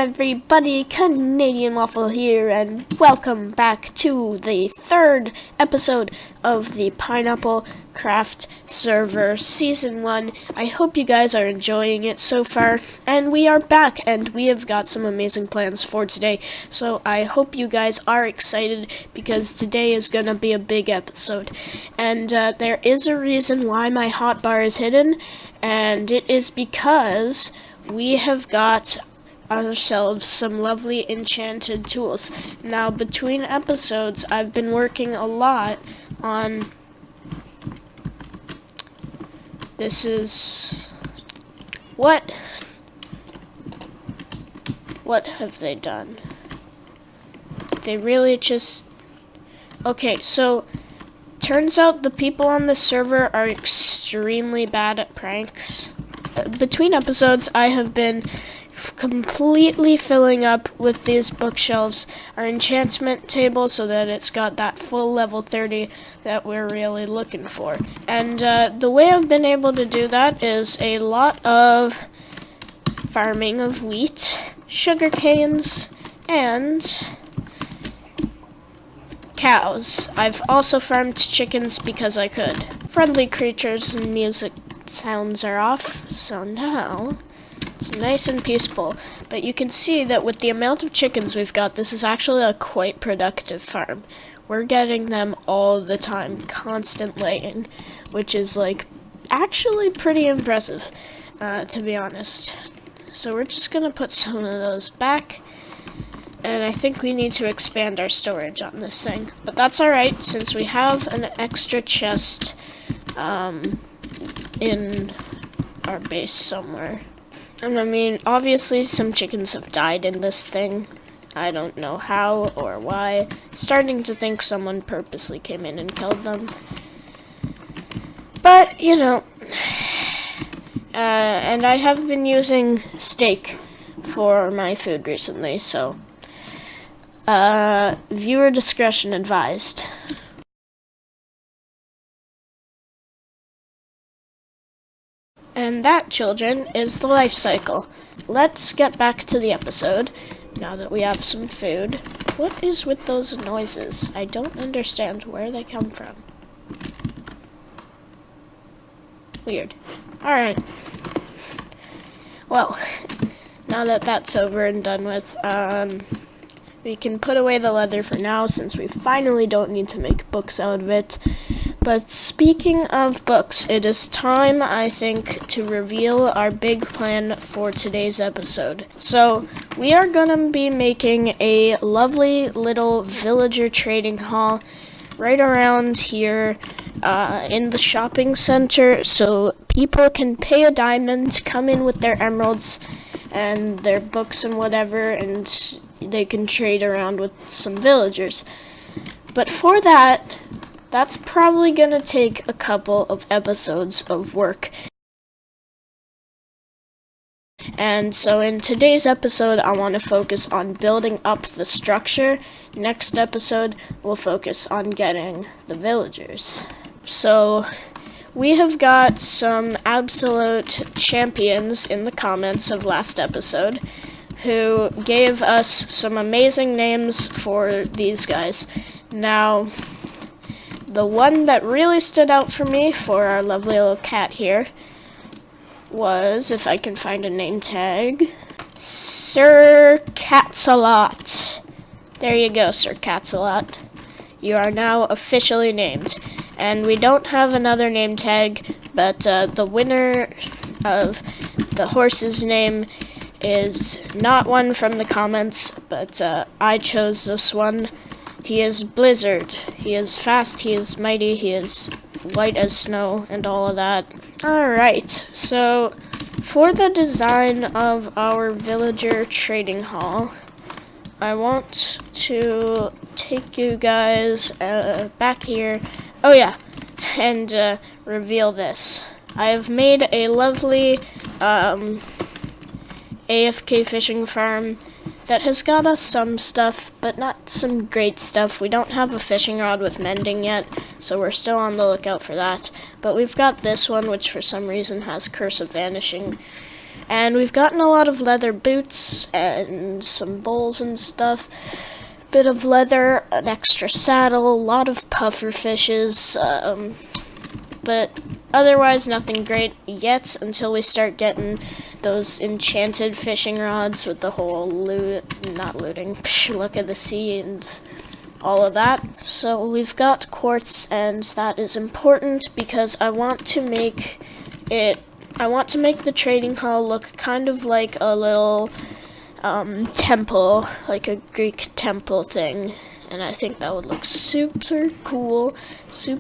everybody, Canadian Waffle here, and welcome back to the third episode of the PineappleCraft server Season 1. I hope you guys are enjoying it so far, and we are back, and we have got some amazing plans for today, so I hope you guys are excited, because today is gonna be a big episode. And there is a reason why my hotbar is hidden, and it is because we have got ourselves some lovely enchanted tools. Now, between episodes, I've been working a lot on... This is... What have they done? They really just... Okay, so... Turns out the people on the server are extremely bad at pranks. Between episodes, I have been completely filling up with these bookshelves, our enchantment table, so that it's got that full level 30 that we're really looking for. And the way I've been able to do that is a lot of farming of wheat, sugar canes, and cows. I've also farmed chickens because I could. Friendly creatures and music sounds are off, so now it's nice and peaceful. But you can see that with the amount of chickens we've got, this is actually a quite productive farm. We're getting them all the time, constant laying, which is like actually pretty impressive, to be honest. So we're just gonna put some of those back, and I think we need to expand our storage on this thing. But that's alright, since we have an extra chest in our base somewhere. And I mean, obviously some chickens have died in this thing. I don't know how or why. Starting to think someone purposely came in and killed them. But, you know, and I have been using steak for my food recently, so viewer discretion advised. And that, children, is the life cycle. Let's get back to the episode, now that we have some food. What is with those noises? I don't understand where they come from. Weird. Alright. Well, now that that's over and done with, we can put away the leather for now, since we finally don't need to make books out of it. But speaking of books, it is time, I think, to reveal our big plan for today's episode. So, we are gonna be making a lovely little villager trading hall right around here in the shopping center, so people can pay a diamond to come in with their emeralds and their books and whatever, and they can trade around with some villagers. But for that, that's probably gonna take a couple of episodes of work. And so in today's episode, I want to focus on building up the structure. Next episode, we'll focus on getting the villagers. So we have got some absolute champions in the comments of last episode who gave us some amazing names for these guys. Now, the one that really stood out for me for our lovely little cat here was, if I can find a name tag, Sir Catsalot. There you go, Sir Catsalot. You are now officially named. And we don't have another name tag, but the winner of the horse's name is not one from the comments, but I chose this one. He is Blizzard. He is fast, he is mighty, he is white as snow, and all of that. Alright, so for the design of our villager trading hall, I want to take you guys back here. Oh yeah, and reveal this. I have made a lovely AFK fishing farm that has got us some stuff, but not some great stuff. We don't have a fishing rod with mending yet, so we're still on the lookout for that. But we've got this one, which for some reason has Curse of Vanishing. And we've gotten a lot of leather boots and some bowls and stuff. Bit of leather, an extra saddle, a lot of puffer fishes, but otherwise nothing great yet until we start getting those enchanted fishing rods with the whole not looting, look at the sea and all of that. So we've got quartz, and that is important because I want to make the trading hall look kind of like a little temple, like a Greek temple thing, and I think that would look super cool. So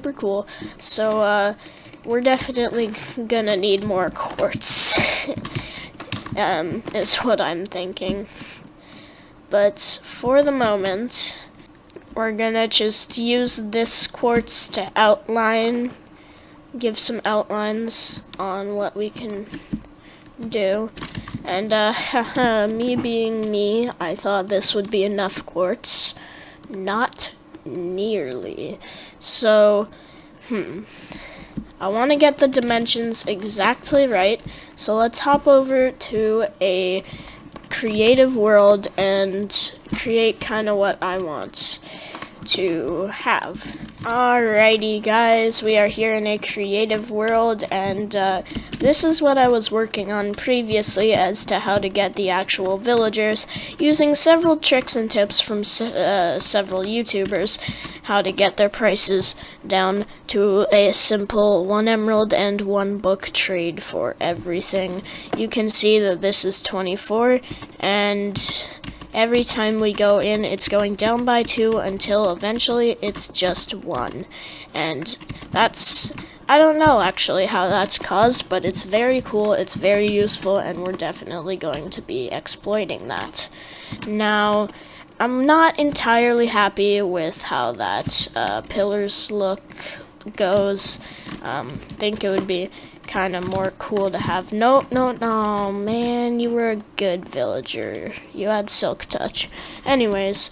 we're definitely gonna need more quartz, is what I'm thinking. But for the moment, we're gonna just use this quartz to give some outlines on what we can do. And me being me, I thought this would be enough quartz. Not nearly. So, I want to get the dimensions exactly right. So let's hop over to a creative world and create kind of what I want to have. Alrighty guys, we are here in a creative world, and this is what I was working on previously as to how to get the actual villagers, using several tricks and tips from several YouTubers, how to get their prices down to a simple 1 emerald and 1 book trade for everything. You can see that this is 24, and every time we go in, it's going down by 2 until eventually it's just 1. And I don't know actually how that's caused, but it's very cool, it's very useful, and we're definitely going to be exploiting that. Now, I'm not entirely happy with how that pillars look goes. Think it would be kind of more cool to have. No, man, you were a good villager. You had silk touch. Anyways,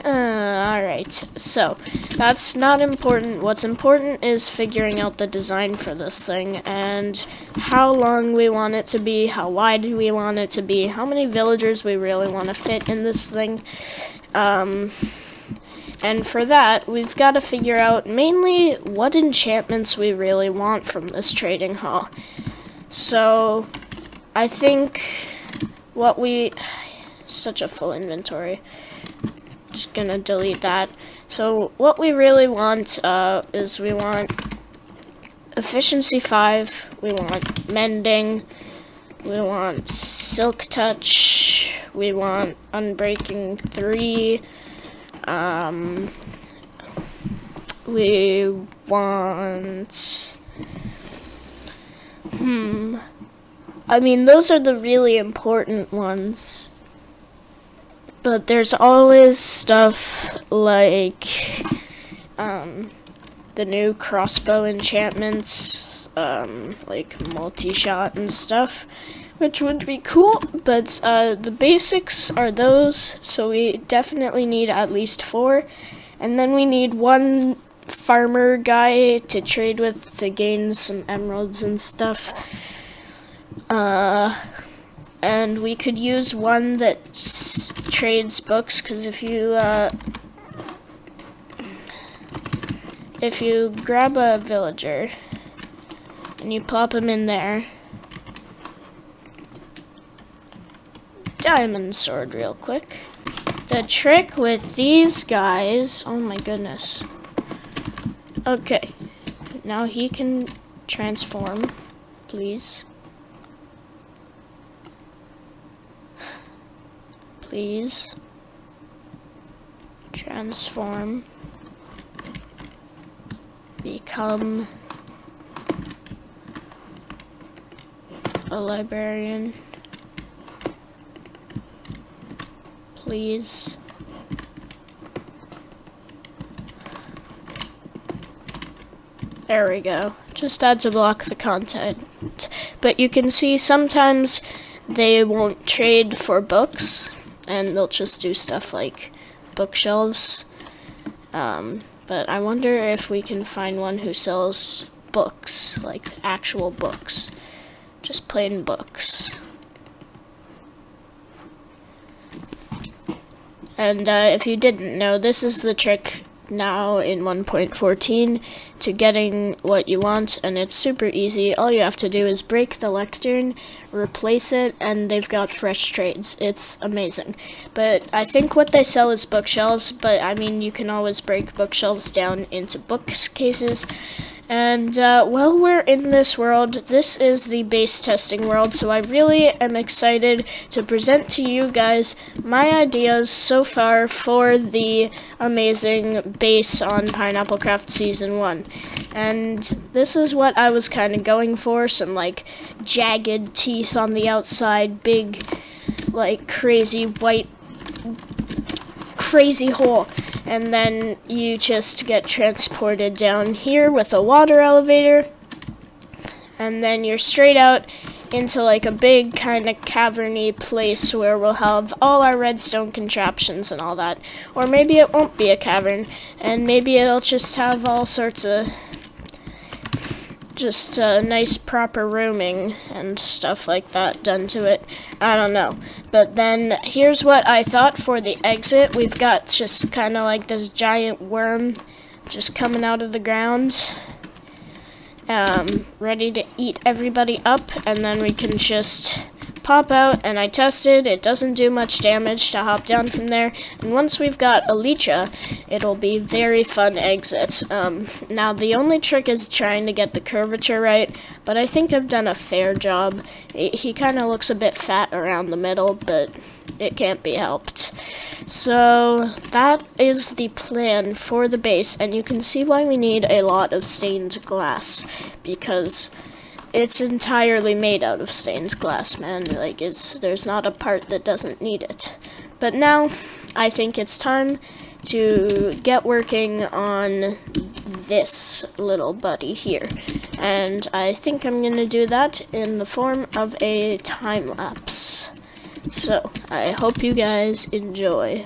alright, so that's not important. What's important is figuring out the design for this thing and how long we want it to be, how wide we want it to be, how many villagers we really want to fit in this thing. And for that, we've got to figure out mainly what enchantments we really want from this trading hall. So, I think such a full inventory. Just gonna delete that. So, what we really want is we want efficiency 5, we want mending, we want silk touch, we want unbreaking 3, we want, I mean, those are the really important ones, but there's always stuff like, the new crossbow enchantments, like multi-shot and stuff, which would be cool, but the basics are those, so we definitely need at least 4, and then we need 1 farmer guy to trade with to gain some emeralds and stuff, and we could use 1 that trades books, because if you grab a villager and you plop him in there, diamond sword real quick. The trick with these guys, oh my goodness. Okay, now he can transform, please. Please. Transform. Become a librarian. Please. There we go. Just had to block the content. But you can see sometimes they won't trade for books, and they'll just do stuff like bookshelves. But I wonder if we can find one who sells books, like actual books. just plain books. And if you didn't know, this is the trick now in 1.14 to getting what you want, and it's super easy. All you have to do is break the lectern, replace it, and they've got fresh trades. It's amazing. But I think what they sell is bookshelves, but I mean, you can always break bookshelves down into bookcases. And while we're in this world, this is the base testing world, so I really am excited to present to you guys my ideas so far for the amazing base on PineappleCraft Season 1. And this is what I was kind of going for, some like jagged teeth on the outside, big like crazy hole, and then you just get transported down here with a water elevator, and then you're straight out into like a big kind of caverny place where we'll have all our redstone contraptions and all that. Or maybe it won't be a cavern, and maybe it'll just have all sorts of just nice proper rooming and stuff like that done to it. I don't know. But then here's what I thought for the exit. We've got just kind of like this giant worm just coming out of the ground, ready to eat everybody up, and then we can just pop out, and I tested, it doesn't do much damage to hop down from there, and once we've got Elytra, it'll be very fun exit. Now the only trick is trying to get the curvature right, but I think I've done a fair job. He kind of looks a bit fat around the middle, but it can't be helped. So that is the plan for the base, and you can see why we need a lot of stained glass, because it's entirely made out of stained glass, man. Like, there's not a part that doesn't need it. But now, I think it's time to get working on this little buddy here. And I think I'm gonna do that in the form of a time lapse. So, I hope you guys enjoy.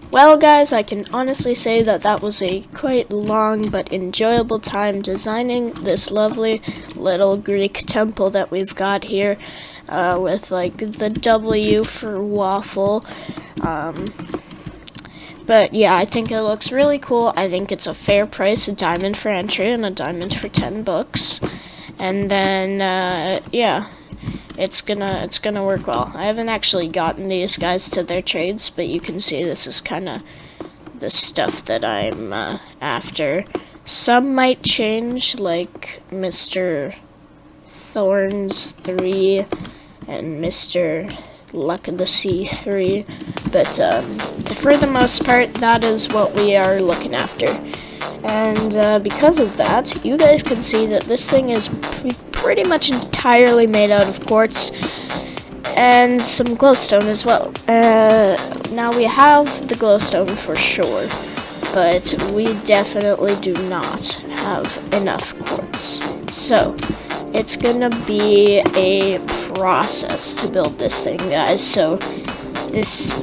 Well, guys, I can honestly say that that was a quite long but enjoyable time designing this lovely little Greek temple that we've got here, with like the W for waffle. But yeah, I think it looks really cool. I think it's a fair price, a diamond for entry and a diamond for 10 books. And then, yeah. It's gonna work well. I haven't actually gotten these guys to their trades, but you can see this is kind of the stuff that I'm after. Some might change, like Mr. Thorns 3 and Mr. Luck of the Sea 3, but for the most part, that is what we are looking after. And because of that, you guys can see that this thing is pretty much entirely made out of quartz and some glowstone as well. Now we have the glowstone for sure, but we definitely do not have enough quartz. So it's gonna be a process to build this thing, guys. So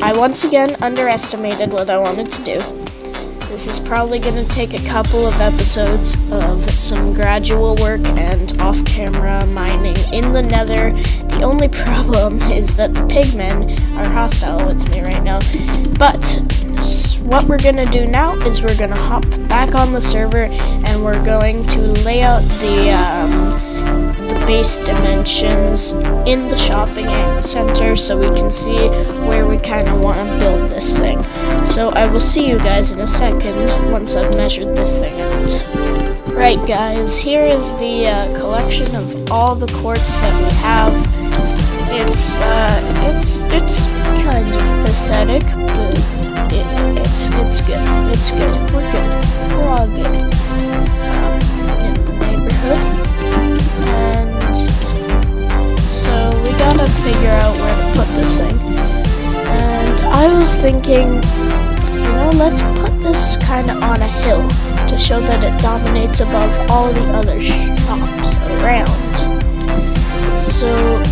I once again underestimated what I wanted to do. This is probably going to take a couple of episodes of some gradual work and off-camera mining in the nether. The only problem is that the pigmen are hostile with me right now. But what we're going to do now is we're going to hop back on the server and we're going to lay out the base dimensions in the shopping center so we can see where we kind of want to build this thing. So I will see you guys in a second once I've measured this thing out. Right, guys, here is the collection of all the quartz that we have. It's kind of pathetic, but it's good. It's good. We're good. We're all good. In the neighborhood. We gotta figure out where to put this thing. And I was thinking, let's put this kind of on a hill to show that it dominates above all the other shops around. So,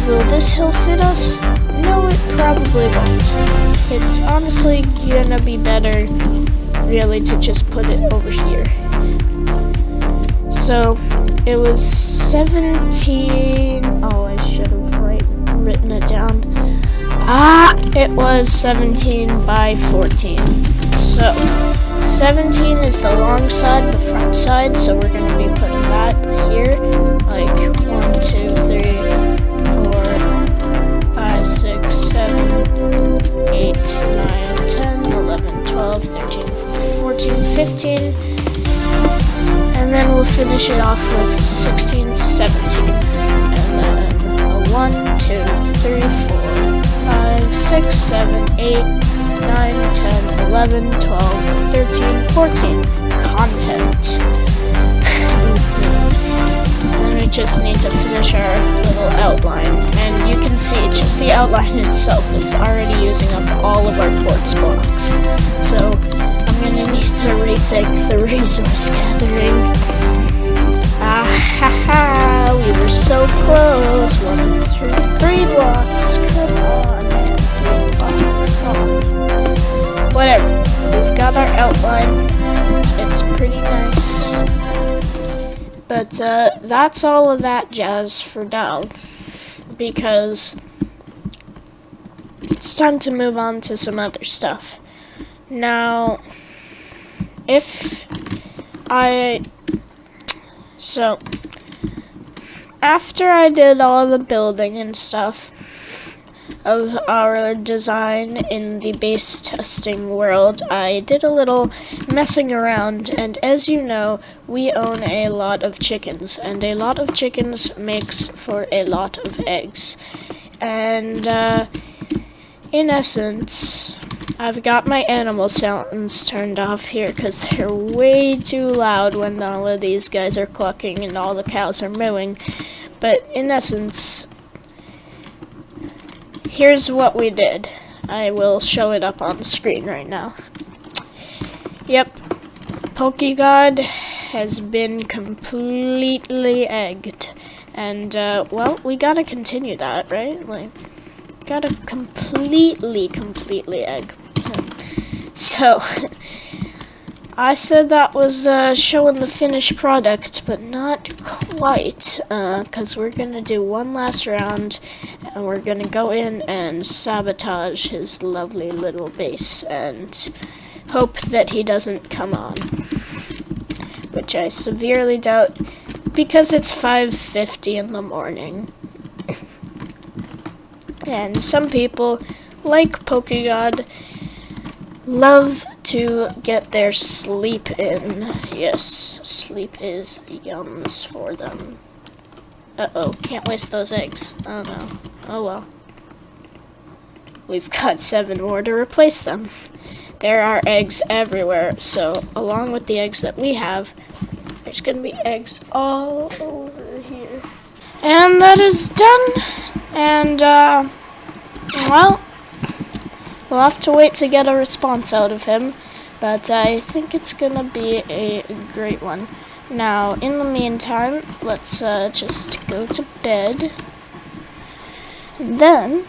will this hill fit us? No, it probably won't. It's honestly gonna be better, really, to just put it over here. So, it was 17... Oh, I should have written it down. It was 17 by 14. So 17 is the long side, the front side, so we're going to be putting that here, like 1, 2, 3, 4, 5, 6, 7, 8, 9, 10, 11, 12, 13, 14, 15, and then we'll finish it off with 16, 17, and then 1, 2, 3, 4, 5, 6, 7, 8, 9, 10, 11, 12, 13, 14. Content. And we just need to finish our little outline. And you can see just the outline itself is already using up all of our quartz blocks. So I'm going to need to rethink the resource gathering. We were so close. 1, 2, 3 blocks. Come on, man. 3 blocks. Oh. Whatever. We've got our outline. It's pretty nice. But that's all of that jazz for now. Because it's time to move on to some other stuff. Now, So, after I did all the building and stuff of our design in the base testing world, I did a little messing around, and as you know, we own a lot of chickens, and a lot of chickens makes for a lot of eggs. And, in essence, I've got my animal sounds turned off here because they're way too loud when all of these guys are clucking and all the cows are mooing. But in essence, here's what we did. I will show it up on the screen right now. Yep, PokeGod has been completely egged. And, well, we gotta continue that, right? Like, gotta completely egg him. So, I said that was showing the finished product, but not quite, because we're going to do one last round, and we're going to go in and sabotage his lovely little base, and hope that he doesn't come on. Which I severely doubt, because it's 5:50 in the morning. And some people, like Pokegod, love to get their sleep in. Yes, sleep is yums for them. Uh-oh, can't waste those eggs. Oh no. Oh well. We've got 7 more to replace them. There are eggs everywhere, so along with the eggs that we have, there's gonna be eggs all over here. And that is done. And, well, we'll have to wait to get a response out of him, but I think it's gonna be a great one. Now, in the meantime, let's just go to bed. And then,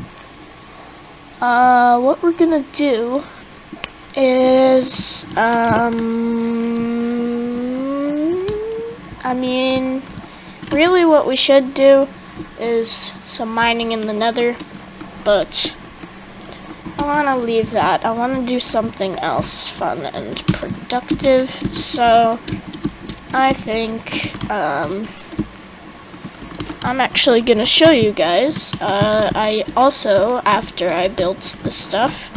what we're gonna do is, I mean, really what we should do is some mining in the nether, but I want to leave that. I want to do something else fun and productive, so I think I'm actually going to show you guys. I also, after I built the stuff,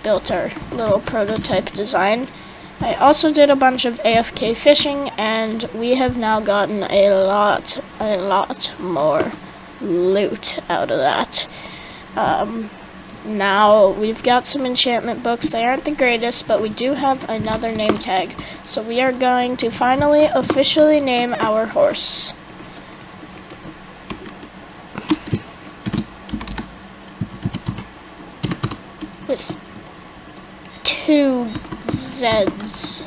built our little prototype design, I also did a bunch of AFK fishing, and we have now gotten a lot more loot out of that. Now, we've got some enchantment books. They aren't the greatest, but we do have another name tag. So we are going to finally officially name our horse. With 2 Z's.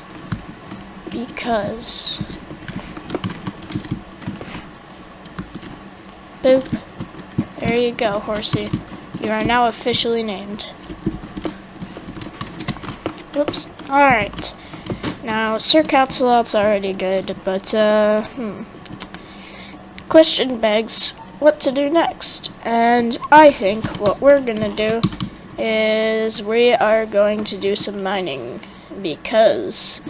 Because... Boop. There you go, horsey. You are now officially named. Whoops. Alright. Now, Sir Catsalot's already good, but, question begs what to do next. And I think what we're gonna do is we are going to do some mining, because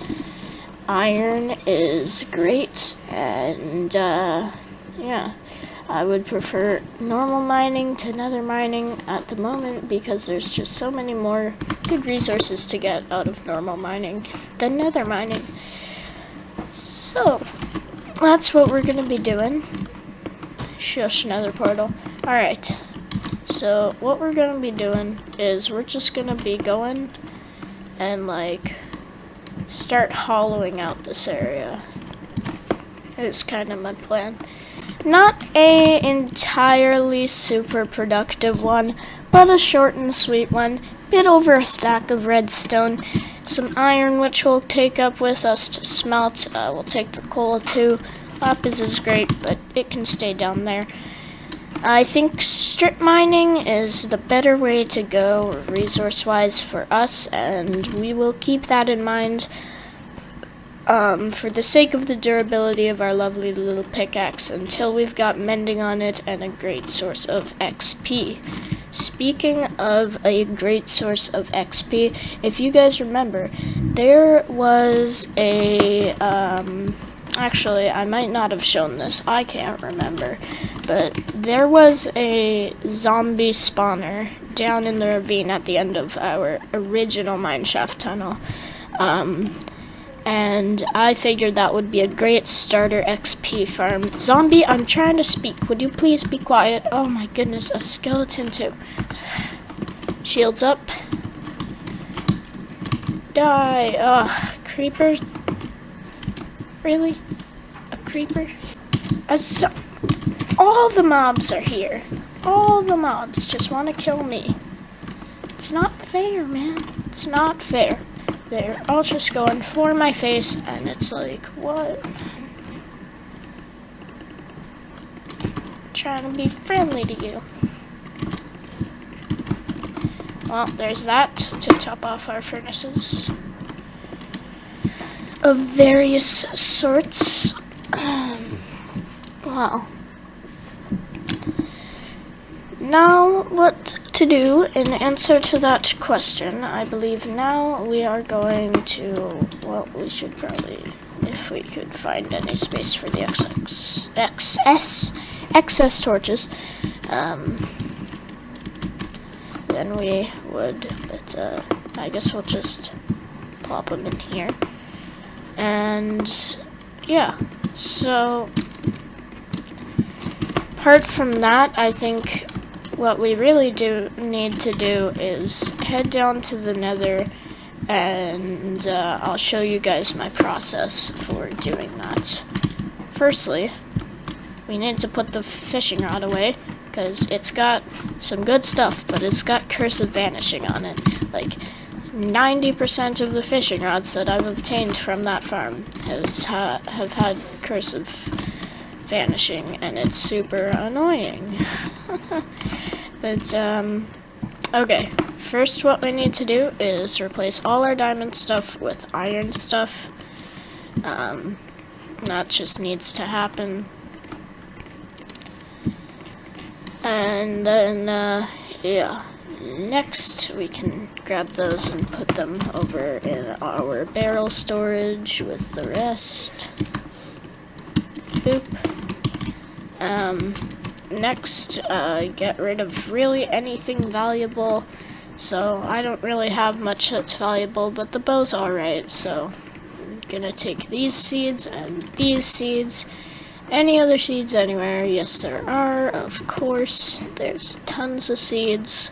iron is great, and, yeah. I would prefer normal mining to nether mining at the moment, because there's just so many more good resources to get out of normal mining than nether mining. So, that's what we're going to be doing. Shush, nether portal. Alright, so what we're going to be doing is we're just going to be going and, like, start hollowing out this area. It's kind of my plan. Not a entirely super productive one, but a short and sweet one. Bit over a stack of redstone, some iron which we'll take up with us to smelt. We'll take the coal too. Lapis is great, but it can stay down there. I think strip mining is the better way to go resource-wise for us, and we will keep that in mind. For the sake of the durability of our lovely little pickaxe, until we've got mending on it and a great source of XP. Speaking of a great source of XP, if you guys remember, there was a, actually, I might not have shown this, I can't remember, but there was a zombie spawner down in the ravine at the end of our original mineshaft tunnel. And I figured that would be a great starter XP farm. Zombie, I'm trying to speak. Would you please be quiet? Oh my goodness, a skeleton too. Shields up. Die. Ugh, creeper. Really? A creeper? All the mobs are here. All the mobs just want to kill me. It's not fair, man. It's not fair. They're all just going for my face, and it's like, what? Trying to be friendly to you. well, there's that to top off our furnaces of various sorts. Well, now what to do in answer to that question? I believe now we are going to, well, we should probably, if we could find any space for the excess torches, then we would, but I guess we'll just plop them in here. And yeah, so apart from that, I think what we really need to do is head down to the Nether, and I'll show you guys my process for doing that. Firstly, we need to put the fishing rod away, because it's got some good stuff, but it's got Curse of Vanishing on it. Like, 90% of the fishing rods that I've obtained from that farm have had Curse of Vanishing, and it's super annoying. But, okay. First, what we need to do is replace all our diamond stuff with iron stuff. That just needs to happen. And then, yeah. Next, we can grab those and put them over in our barrel storage with the rest. Boop. Next, get rid of really anything valuable. So, I don't really have much that's valuable, but the bow's alright, so I'm gonna take these seeds and these seeds. Any other seeds anywhere? Yes, there are, of course. There's tons of seeds,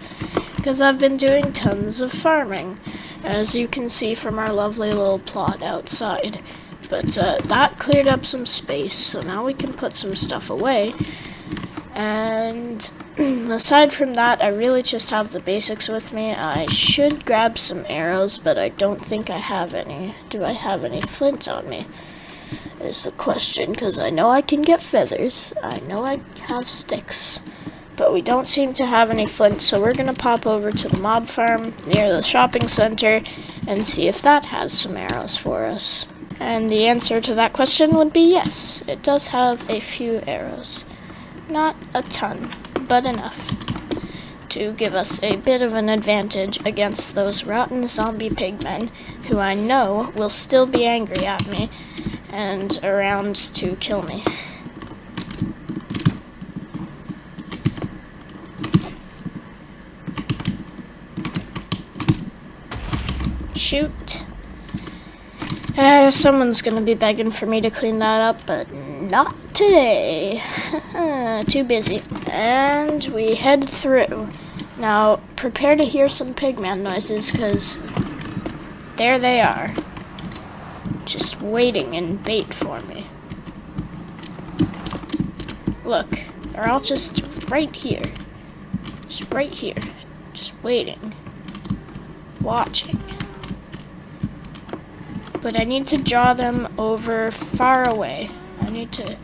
because I've been doing tons of farming, as you can see from our lovely little plot outside. But that cleared up some space, so now we can put some stuff away. And aside from that, I really just have the basics with me. I should grab some arrows, but I don't think I have any. Do I have any flint on me? Is the question, because I know I can get feathers. I know I have sticks. But we don't seem to have any flint, so we're going to pop over to the mob farm near the shopping center and see if that has some arrows for us. And the answer to that question would be yes. It does have a few arrows. Not a ton, but enough to give us a bit of an advantage against those rotten zombie pigmen, who I know will still be angry at me and around to kill me. Shoot. Someone's gonna be begging for me to clean that up, but not today. Too busy. And we head through. Now, prepare to hear some pigman noises, because there they are. Just waiting in bait for me. Look, they're all just right here. Just right here. Just waiting. Watching. But I need to draw them over far away. I need to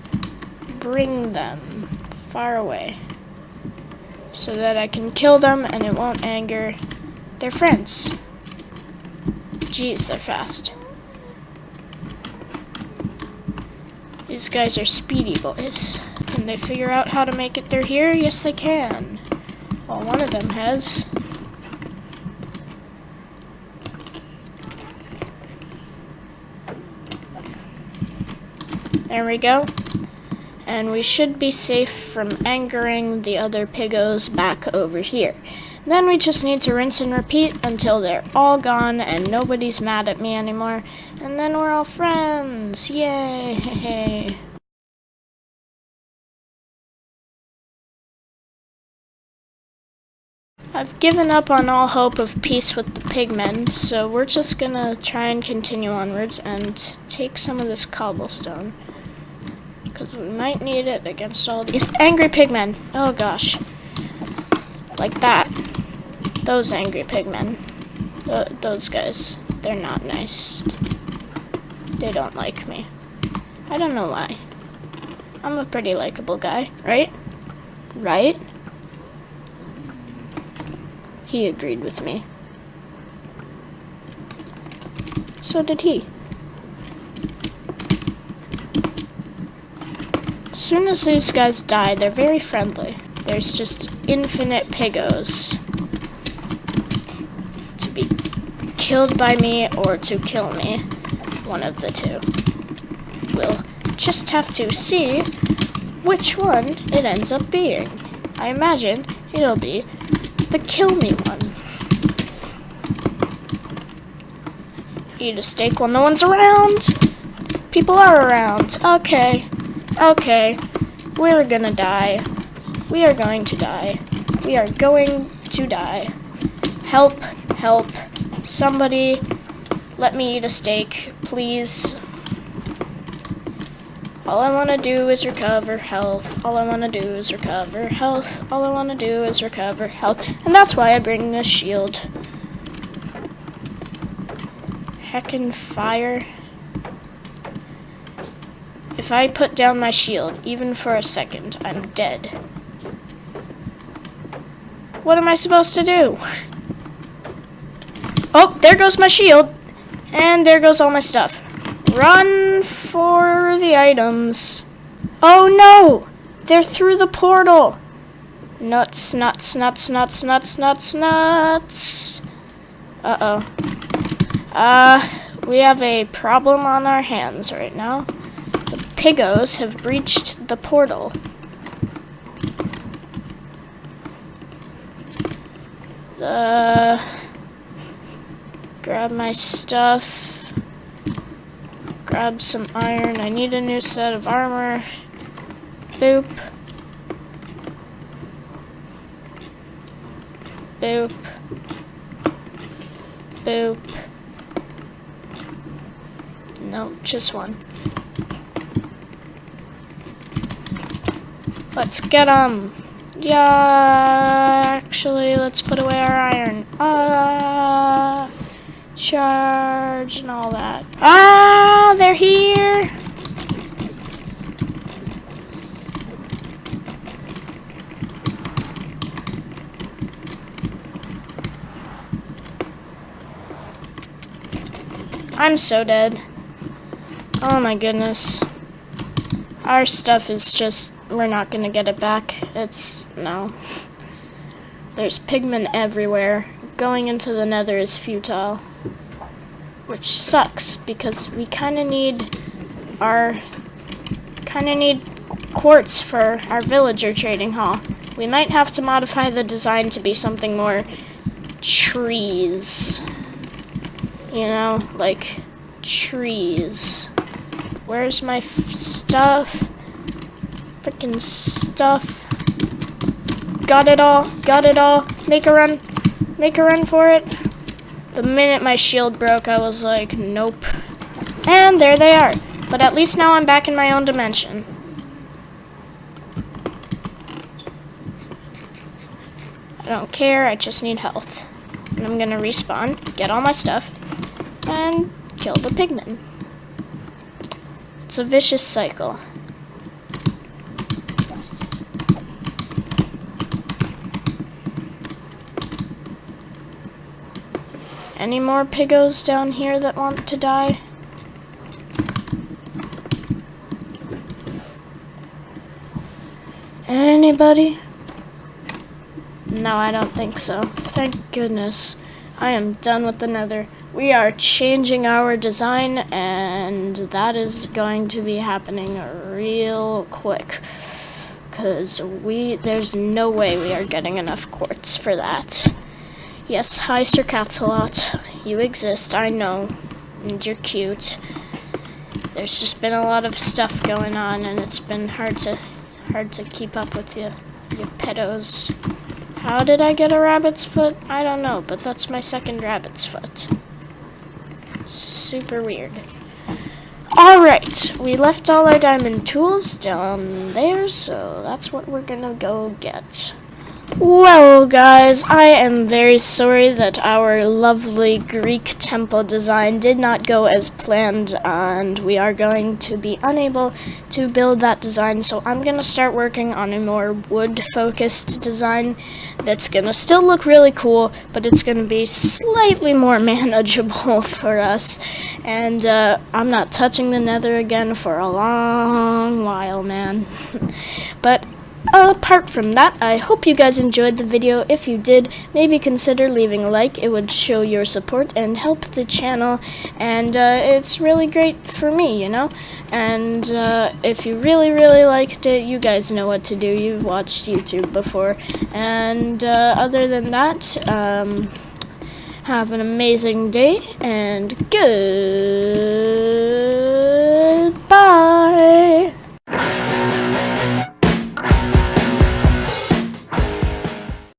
bring them far away so that I can kill them and it won't anger their friends. Jeez, they're fast. These guys are speedy boys. Can they figure out how to make it through here? Yes, they can. Well, one of them has. There we go. And we should be safe from angering the other piggos back over here. Then we just need to rinse and repeat until they're all gone and nobody's mad at me anymore. And then we're all friends. Yay! I've given up on all hope of peace with the pigmen, so we're just gonna try and continue onwards and take some of this cobblestone, because we might need it against all these angry pigmen. Oh gosh. Like that. Those angry pigmen. Those guys. They're not nice. They don't like me. I don't know why. I'm a pretty likable guy, right? Right? He agreed with me. So did he. As soon as these guys die, they're very friendly. There's just infinite piggos to be killed by me or to kill me. One of the two. We'll just have to see which one it ends up being. I imagine it'll be the kill me one. Eat a steak while no one's around. People are around. Okay. Okay. We're gonna die. We are going to die. We are going to die. Help. Help. Somebody let me eat a steak, please. All I want to do is recover health. All I want to do is recover health. All I want to do is recover health. And that's why I bring a shield. Heckin' fire. If I put down my shield, even for a second, I'm dead. What am I supposed to do? Oh, there goes my shield. And there goes all my stuff. Run for the items. Oh no! They're through the portal. Nuts, nuts, nuts, nuts, nuts, nuts, nuts. Uh-oh. We have a problem on our hands right now. The piggos have breached the portal. Grab my stuff. Grab some iron. I need a new set of armor. Boop. Boop. Boop. No, just one. Let's get 'em. Yeah, actually, let's put away our iron. Charge and all that. They're here. I'm so dead. Oh my goodness. Our stuff is just, we're not gonna get it back. No. There's pigment everywhere. Going into the nether is futile. Which sucks, because we kinda need quartz for our villager trading hall. We might have to modify the design to be something more trees. You know, like trees. Where's my stuff? Freaking stuff. Got it all. Got it all. Make a run. Make a run for it. The minute my shield broke, I was like, nope. And there they are. But at least now I'm back in my own dimension. I don't care, I just need health. And I'm gonna respawn, get all my stuff, and kill the pigmen. It's a vicious cycle. Any more piggos down here that want to die? Anybody? No, I don't think so. Thank goodness. I am done with the nether. We are changing our design, and that is going to be happening real quick. Because there's no way we are getting enough quartz for that. Yes, hi Sir Catsalot. You exist, I know. And you're cute. There's just been a lot of stuff going on, and it's been hard to keep up with you pedos. How did I get a rabbit's foot? I don't know, but that's my second rabbit's foot. Super weird. Alright, we left all our diamond tools down there, so that's what we're gonna go get. Well, guys, I am very sorry that our lovely Greek temple design did not go as planned, and we are going to be unable to build that design, so I'm going to start working on a more wood-focused design that's going to still look really cool, but it's going to be slightly more manageable for us, and I'm not touching the nether again for a long while, man. But apart from that, I hope you guys enjoyed the video. If you did, maybe consider leaving a like. It would show your support and help the channel, and it's really great for me, you know? And if you really liked it, you guys know what to do. You've watched YouTube before. And other than that, have an amazing day, and good